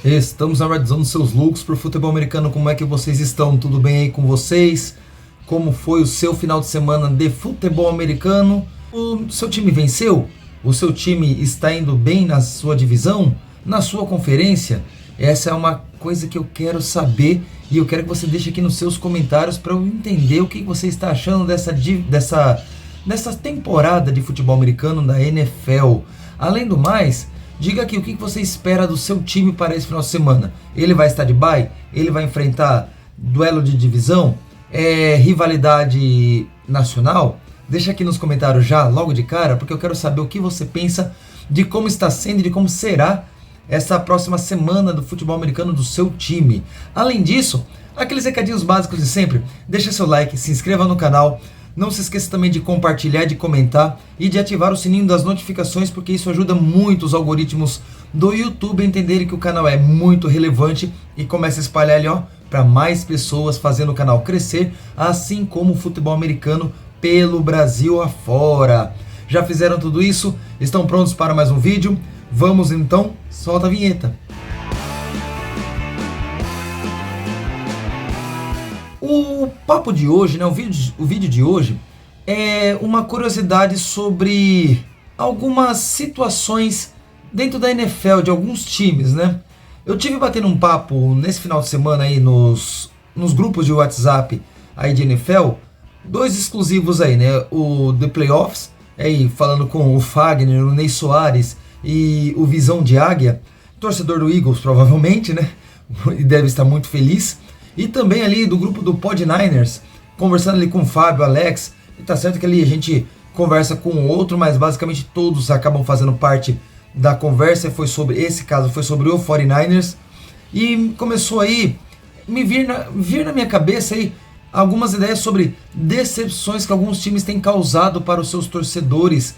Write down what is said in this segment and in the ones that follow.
Estamos analisando seus looks para o futebol americano. Como é que vocês estão? Tudo bem aí com vocês? Como foi o seu final de semana de futebol americano? O seu time venceu? O seu time está indo bem na sua divisão? Na sua conferência? Essa é uma coisa que eu quero saber e eu quero que você deixe aqui nos seus comentários para eu entender o que você está achando dessa temporada de futebol americano da NFL. Além do mais, diga aqui o que você espera do seu time para esse final de semana. Ele vai estar de bye? Ele vai enfrentar duelo de divisão? Rivalidade nacional? Deixa aqui nos comentários já, logo de cara, porque eu quero saber o que você pensa de como está sendo e de como será essa próxima semana do futebol americano do seu time. Além disso, aqueles recadinhos básicos de sempre. Deixa seu like, se inscreva no canal. Não se esqueça também de compartilhar, de comentar e de ativar o sininho das notificações, porque isso ajuda muito os algoritmos do YouTube a entenderem que o canal é muito relevante e começa a espalhar ali, para mais pessoas, fazendo o canal crescer, assim como o futebol americano pelo Brasil afora. Já fizeram tudo isso? Estão prontos para mais um vídeo? Vamos então, solta a vinheta. O papo de hoje, né, o vídeo de hoje é uma curiosidade sobre algumas situações dentro da NFL de alguns times, né? Eu tive batendo um papo nesse final de semana aí nos grupos de WhatsApp aí de NFL, dois exclusivos aí, né? O The Playoffs, aí falando com o Fagner, o Ney Soares e o Visão de Águia, torcedor do Eagles provavelmente, né? E deve estar muito feliz. E também ali do grupo do Pod Niners, conversando ali com o Fábio, Alex. E tá certo que ali a gente conversa com o outro, mas basicamente todos acabam fazendo parte da conversa. Esse caso foi sobre o 49ers. E começou aí vir na minha cabeça aí algumas ideias sobre decepções que alguns times têm causado para os seus torcedores.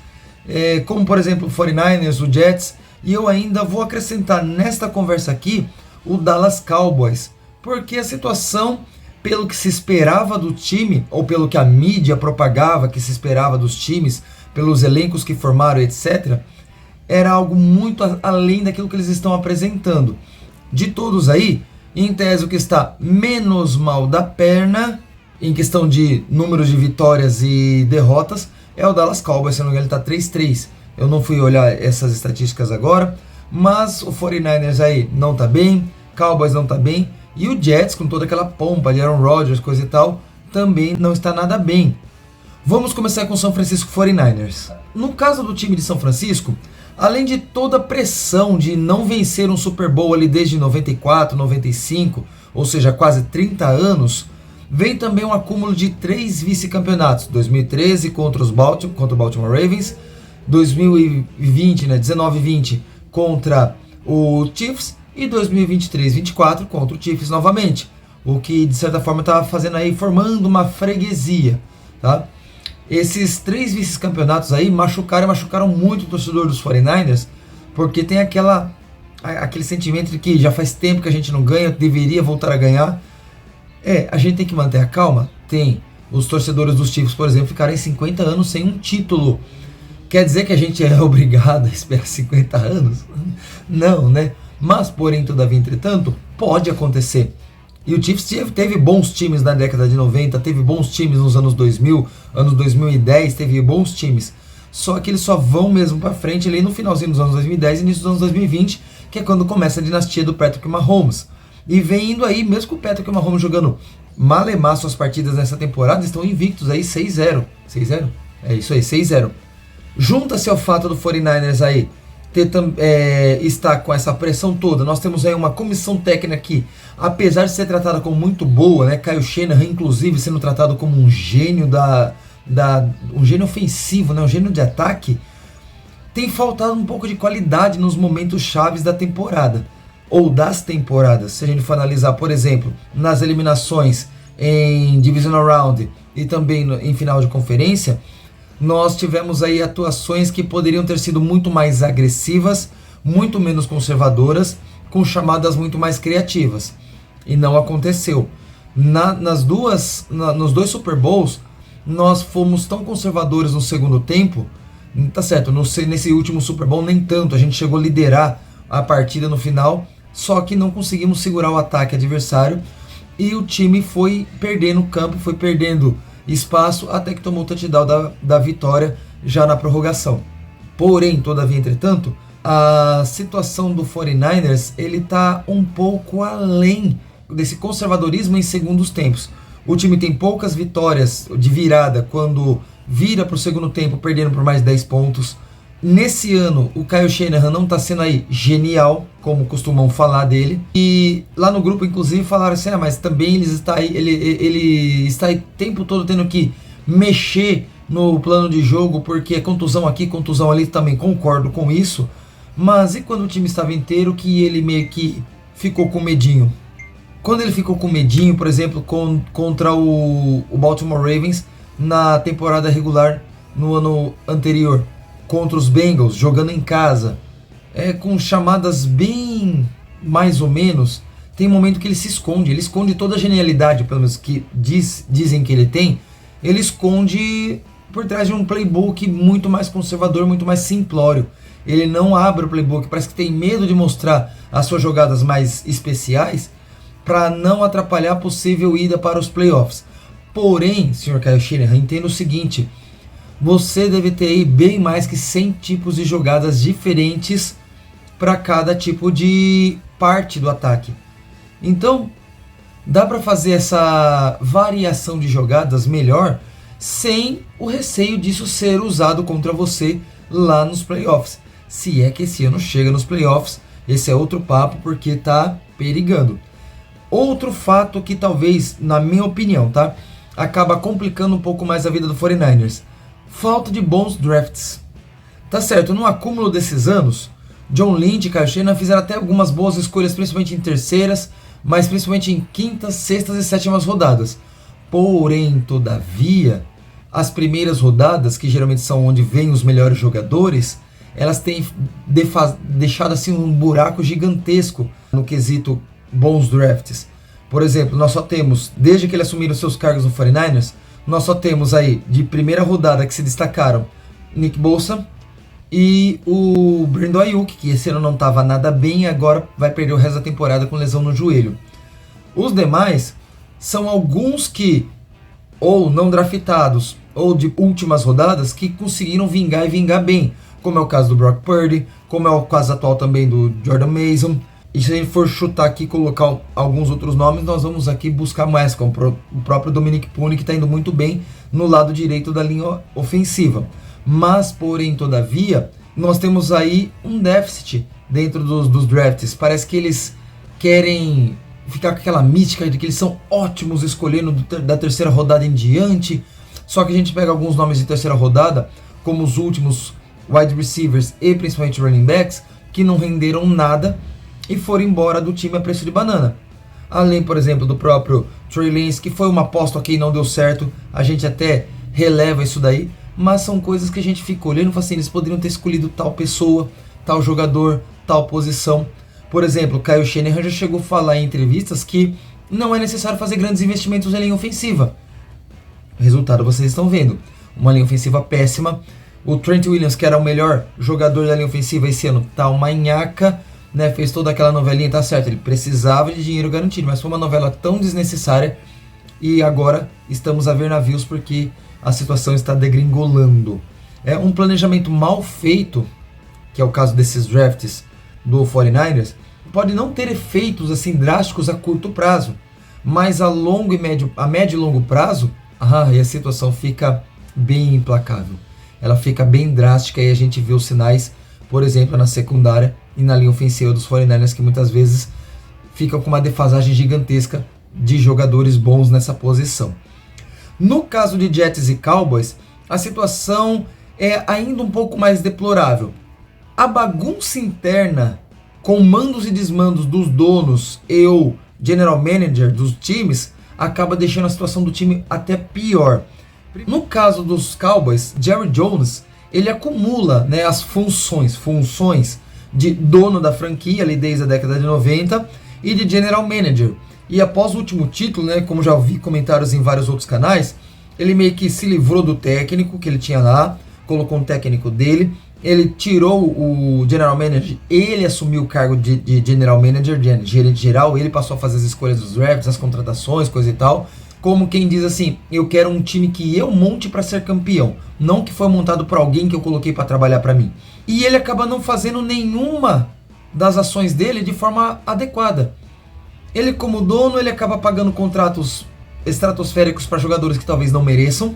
Como por exemplo o 49ers, o Jets. E eu ainda vou acrescentar nesta conversa aqui o Dallas Cowboys. Porque a situação, pelo que se esperava do time, ou pelo que a mídia propagava que se esperava dos times, pelos elencos que formaram, etc., era algo muito além daquilo que eles estão apresentando. De todos aí, em tese o que está menos mal da perna, em questão de números de vitórias e derrotas, é o Dallas Cowboys, se não me engano ele está 3-3. Eu não fui olhar essas estatísticas agora, mas o 49ers aí não está bem, Cowboys não está bem, e o Jets, com toda aquela pompa de Aaron Rodgers, coisa e tal, também não está nada bem. Vamos começar com o São Francisco 49ers. No caso do time de São Francisco, além de toda a pressão de não vencer um Super Bowl ali desde 94, 95, ou seja, quase 30 anos, vem também um acúmulo de 3 vice-campeonatos. 2013 contra o Baltimore Ravens, 2020, né, 19-20 contra o Chiefs, e 2023-24 contra o Chiefs novamente, o que de certa forma estava fazendo aí, formando uma freguesia, tá? Esses 3 vice-campeonatos aí machucaram muito o torcedor dos 49ers, porque tem aquele sentimento de que já faz tempo que a gente não ganha, deveria voltar a ganhar. A gente tem que manter a calma? Tem. Os torcedores dos Chiefs, por exemplo, ficaram 50 anos sem um título. Quer dizer que a gente é obrigado a esperar 50 anos? Não, né? Mas, porém, todavia, entretanto, pode acontecer. E o Chiefs teve bons times na década de 90, teve bons times nos anos 2000, anos 2010, teve bons times. Só que eles só vão mesmo pra frente ali no finalzinho dos anos 2010 e início dos anos 2020, que é quando começa a dinastia do Patrick Mahomes. E vem indo aí, mesmo com o Patrick Mahomes jogando malemar suas partidas nessa temporada, estão invictos aí 6-0. 6-0? É isso aí, 6-0. Junta-se ao fato do 49ers aí está com essa pressão toda. Nós temos aí uma comissão técnica que, apesar de ser tratada como muito boa, né, Kyle Shanahan inclusive sendo tratado como um gênio um gênio ofensivo, né, um gênio de ataque, tem faltado um pouco de qualidade nos momentos chaves da temporada, ou das temporadas. Se a gente for analisar, por exemplo, nas eliminações em Divisional Round e também em final de conferência, nós tivemos aí atuações que poderiam ter sido muito mais agressivas, muito menos conservadoras, com chamadas muito mais criativas. E não aconteceu. Nos dois Super Bowls, nós fomos tão conservadores no segundo tempo, tá certo, nesse último Super Bowl nem tanto, a gente chegou a liderar a partida no final, só que não conseguimos segurar o ataque adversário e o time foi perdendo campo, foi perdendo espaço até que tomou o touchdown da vitória já na prorrogação. Porém, todavia, entretanto, a situação do 49ers ele está um pouco além desse conservadorismo em segundos tempos. O time tem poucas vitórias de virada quando vira para o segundo tempo perdendo por mais de 10 pontos. Nesse ano, o Kyle Shanahan não está sendo aí genial, como costumam falar dele. E lá no grupo, inclusive, falaram assim, mas também ele está aí o tempo todo tendo que mexer no plano de jogo, porque é contusão aqui, contusão ali, também concordo com isso. Mas e quando o time estava inteiro que ele meio que ficou com medinho? Quando ele ficou com medinho, por exemplo, contra o Baltimore Ravens na temporada regular no ano anterior, contra os Bengals, jogando em casa, com chamadas bem mais ou menos, tem um momento que ele se esconde, ele esconde toda a genialidade, pelo menos que dizem que ele tem, ele esconde por trás de um playbook muito mais conservador, muito mais simplório. Ele não abre o playbook, parece que tem medo de mostrar as suas jogadas mais especiais para não atrapalhar a possível ida para os playoffs. Porém, Sr. Kyle Shanahan, entenda o seguinte, você deve ter aí bem mais que 100 tipos de jogadas diferentes para cada tipo de parte do ataque. Então, dá para fazer essa variação de jogadas melhor sem o receio disso ser usado contra você lá nos playoffs. Se é que esse ano chega nos playoffs, esse é outro papo porque tá perigando. Outro fato que talvez, na minha opinião, tá, acaba complicando um pouco mais a vida do 49ers. Falta de bons drafts. Tá certo, no acúmulo desses anos, John Lynch e Kyle Shanahan fizeram até algumas boas escolhas, principalmente em terceiras, mas principalmente em quintas, sextas e sétimas rodadas. Porém, todavia, as primeiras rodadas, que geralmente são onde vêm os melhores jogadores, elas têm deixado assim um buraco gigantesco no quesito bons drafts. Por exemplo, nós só temos, desde que ele assumiram seus cargos no 49ers, nós só temos aí, de primeira rodada, que se destacaram Nick Bosa e o Brandon Ayuk, que esse ano não estava nada bem e agora vai perder o resto da temporada com lesão no joelho. Os demais são alguns que, ou não draftados, ou de últimas rodadas, que conseguiram vingar e vingar bem, como é o caso do Brock Purdy, como é o caso atual também do Jordan Mason. E se a gente for chutar aqui e colocar alguns outros nomes, nós vamos aqui buscar mais, como o próprio Dominic Pune, que está indo muito bem no lado direito da linha ofensiva. Mas, porém, todavia, nós temos aí um déficit dentro dos drafts. Parece que eles querem ficar com aquela mística de que eles são ótimos escolhendo da terceira rodada em diante. Só que a gente pega alguns nomes de terceira rodada, como os últimos wide receivers e principalmente running backs, que não renderam nada e foram embora do time a preço de banana. Além, por exemplo, do próprio Trey Lance, que foi uma aposta que não deu certo, a gente até releva isso daí, mas são coisas que a gente fica olhando e fala assim, eles poderiam ter escolhido tal pessoa, tal jogador, tal posição. Por exemplo, Kyle Shanahan já chegou a falar em entrevistas que não é necessário fazer grandes investimentos em linha ofensiva. Resultado vocês estão vendo, uma linha ofensiva péssima. O Trent Williams, que era o melhor jogador da linha ofensiva esse ano, tá uma nhaca, né, fez toda aquela novelinha, tá certo, ele precisava de dinheiro garantido, mas foi uma novela tão desnecessária e agora estamos a ver navios porque a situação está degringolando. É um planejamento mal feito, que é o caso desses drafts do 49ers, pode não ter efeitos assim drásticos a curto prazo, mas a médio e longo prazo, e a situação fica bem implacável. Ela fica bem drástica e a gente vê os sinais, por exemplo, na secundária e na linha ofensiva dos 49ers, que muitas vezes ficam com uma defasagem gigantesca de jogadores bons nessa posição. No caso de Jets e Cowboys, a situação é ainda um pouco mais deplorável. A bagunça interna, com mandos e desmandos dos donos e o general manager dos times, acaba deixando a situação do time até pior. No caso dos Cowboys, Jerry Jones, ele acumula, né, as funções de dono da franquia ali desde a década de 90 e de general manager. E após o último título, né, como já vi comentários em vários outros canais, ele meio que se livrou do técnico que ele tinha lá, colocou um técnico dele ele tirou o General Manager, ele assumiu o cargo de General Manager, de gerente geral, ele passou a fazer as escolhas dos drafts, as contratações, coisa e tal, como quem diz assim, eu quero um time que eu monte para ser campeão, não que foi montado por alguém que eu coloquei para trabalhar para mim. E ele acaba não fazendo nenhuma das ações dele de forma adequada. Ele como dono, ele acaba pagando contratos estratosféricos para jogadores que talvez não mereçam.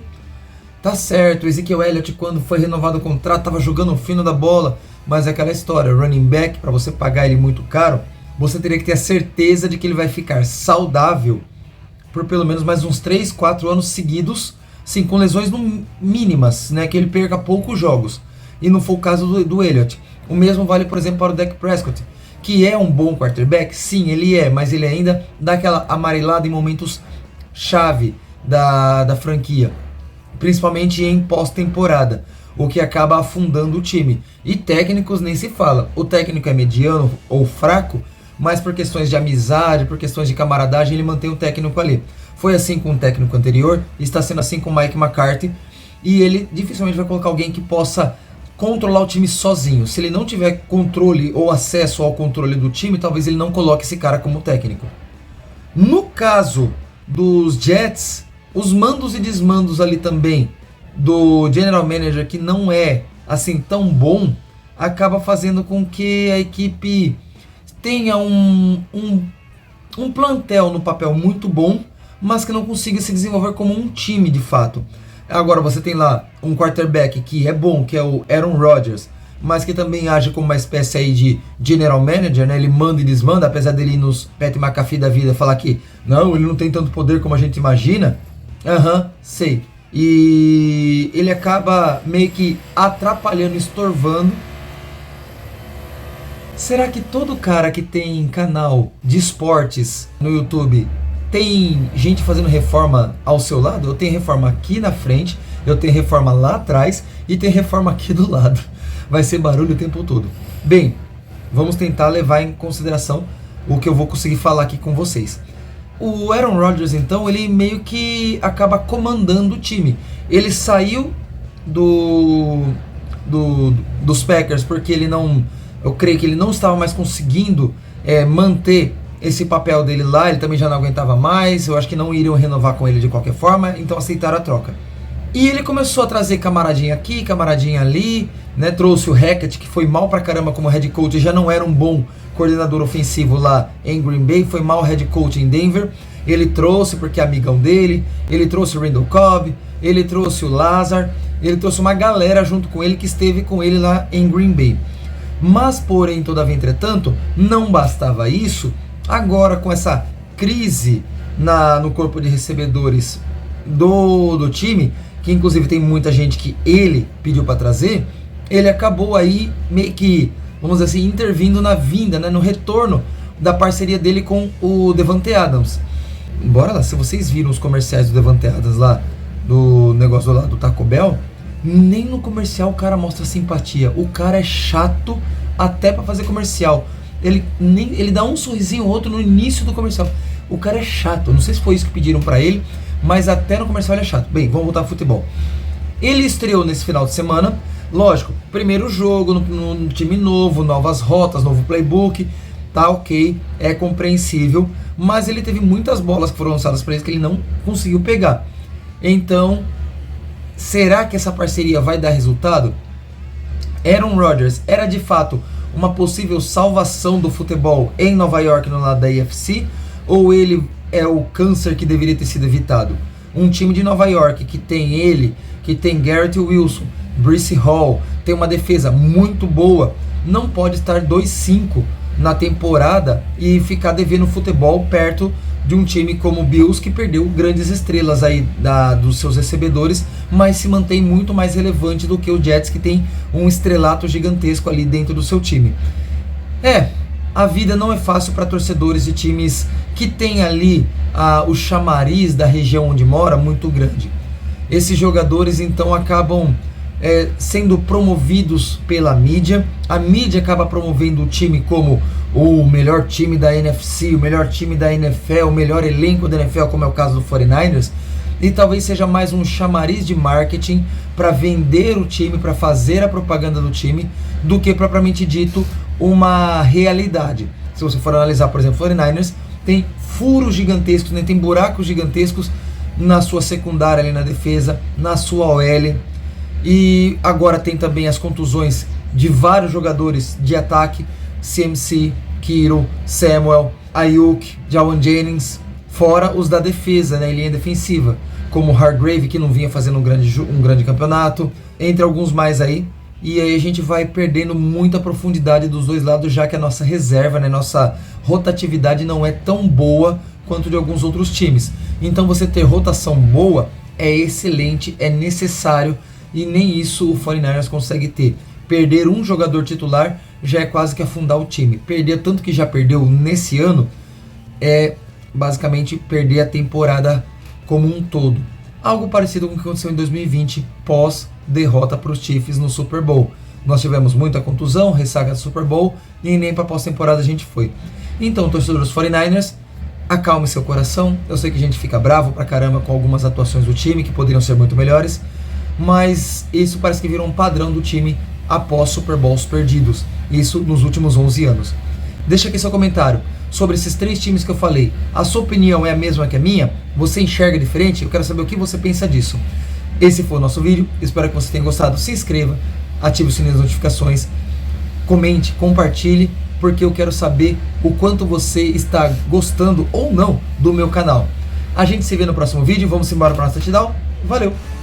Tá certo, o Ezekiel Elliott, quando foi renovado o contrato, estava jogando o fino da bola, mas é aquela história, running back, para você pagar ele muito caro, você teria que ter a certeza de que ele vai ficar saudável por pelo menos mais uns 3, 4 anos seguidos, sim, com lesões mínimas, né, que ele perca poucos jogos. E não foi o caso do Elliott. O mesmo vale, por exemplo, para o Dak Prescott, que é um bom quarterback, sim, ele é, mas ele ainda dá aquela amarelada em momentos chave da franquia, principalmente em pós-temporada, o que acaba afundando o time. E técnicos nem se fala. O técnico é mediano ou fraco, mas por questões de amizade, por questões de camaradagem, ele mantém o técnico ali. Foi assim com o técnico anterior, está sendo assim com o Mike McCarthy, e ele dificilmente vai colocar alguém que possa controlar o time sozinho. Se ele não tiver controle ou acesso ao controle do time, talvez ele não coloque esse cara como técnico. No caso dos Jets, os mandos e desmandos ali também do General Manager, que não é assim tão bom, acaba fazendo com que a equipe tenha um plantel no papel muito bom, mas que não consiga se desenvolver como um time de fato. Agora você tem lá um quarterback que é bom, que é o Aaron Rodgers, mas que também age como uma espécie aí de General Manager, né? Ele manda e desmanda, apesar dele ir nos Pat McAfee da vida falar que não, ele não tem tanto poder como a gente imagina. Sei. E ele acaba meio que atrapalhando, estorvando. Será que todo cara que tem canal de esportes no YouTube tem gente fazendo reforma ao seu lado? Eu tenho reforma aqui na frente, eu tenho reforma lá atrás e tenho reforma aqui do lado. Vai ser barulho o tempo todo. Bem, vamos tentar levar em consideração o que eu vou conseguir falar aqui com vocês. O Aaron Rodgers, então, ele meio que acaba comandando o time. Ele saiu dos Packers porque ele não... Eu creio que ele não estava mais conseguindo manter esse papel dele lá. Ele também já não aguentava mais. Eu acho que não iriam renovar com ele de qualquer forma. Então aceitaram a troca. E ele começou a trazer camaradinha aqui, camaradinha ali, né? Trouxe o Hackett, que foi mal pra caramba como head coach. Já não era um bom coordenador ofensivo lá em Green Bay. Foi mal head coach em Denver. Ele trouxe porque é amigão dele. Ele trouxe o Randall Cobb. Ele trouxe o Lazar. Ele trouxe uma galera junto com ele que esteve com ele lá em Green Bay. Mas, porém, todavia, entretanto, não bastava isso. Agora, com essa crise no corpo de recebedores do time, que inclusive tem muita gente que ele pediu para trazer, ele acabou aí meio que, vamos dizer assim, intervindo na vinda, né, no retorno da parceria dele com o Davante Adams. Bora lá, se vocês viram os comerciais do Davante Adams lá, do negócio lá do Taco Bell, nem no comercial o cara mostra simpatia. O cara é chato até pra fazer comercial. Ele dá um sorrisinho ou outro no início do comercial. O cara é chato. Não sei se foi isso que pediram pra ele, mas até no comercial ele é chato. Bem, vamos voltar ao futebol. Ele estreou nesse final de semana. Lógico, primeiro jogo no time novo, novas rotas, novo playbook. Tá ok, é compreensível. Mas ele teve muitas bolas que foram lançadas pra ele que ele não conseguiu pegar. Então, será que essa parceria vai dar resultado? Aaron Rodgers era de fato uma possível salvação do futebol em Nova York no lado da AFC? Ou ele é o câncer que deveria ter sido evitado? Um time de Nova York que tem ele, que tem Garrett Wilson, Breece Hall, tem uma defesa muito boa, não pode estar 2-5 na temporada e ficar devendo futebol perto de um time como o Bills, que perdeu grandes estrelas aí dos seus recebedores, mas se mantém muito mais relevante do que o Jets, que tem um estrelato gigantesco ali dentro do seu time. A vida não é fácil para torcedores de times que tem ali o chamariz da região onde mora muito grande. Esses jogadores então acabam sendo promovidos pela mídia. A mídia acaba promovendo o time como o melhor time da NFC, o melhor time da NFL, o melhor elenco da NFL, como é o caso do 49ers. e talvez seja mais um chamariz de marketing para vender o time, para fazer a propaganda do time, do que propriamente dito uma realidade. Se você for analisar, por exemplo, o 49ers tem furos gigantescos, né? Tem buracos gigantescos na sua secundária ali na defesa, na sua OL, e agora tem também as contusões de vários jogadores de ataque, CMC, Kittle, Samuel, Ayuk, Jawan Jennings, fora os da defesa, né, linha defensiva, como Hargrave, que não vinha fazendo um grande campeonato, entre alguns mais aí. E aí a gente vai perdendo muita profundidade dos dois lados, já que a nossa reserva, né, nossa rotatividade não é tão boa quanto de alguns outros times. Então você ter rotação boa é excelente, é necessário, e nem isso o 49ers consegue ter. Perder um jogador titular já é quase que afundar o time. Perder tanto que já perdeu nesse ano é basicamente perder a temporada como um todo. Algo parecido com o que aconteceu em 2020, pós derrota para os Chiefs no Super Bowl. Nós tivemos muita contusão, ressaca do Super Bowl, e nem para pós-temporada a gente foi. Então, torcedor dos 49ers, acalme seu coração. Eu sei que a gente fica bravo pra caramba com algumas atuações do time, que poderiam ser muito melhores, mas isso parece que virou um padrão do time após Super Bowls perdidos. Isso nos últimos 11 anos. Deixa aqui seu comentário sobre esses 3 times que eu falei. A sua opinião é a mesma que a minha? Você enxerga diferente? Eu quero saber o que você pensa disso. Esse foi o nosso vídeo, espero que você tenha gostado. Se inscreva, ative o sininho das notificações, comente, compartilhe, porque eu quero saber o quanto você está gostando ou não do meu canal. A gente se vê no próximo vídeo, vamos embora para nossa touchdown. Valeu!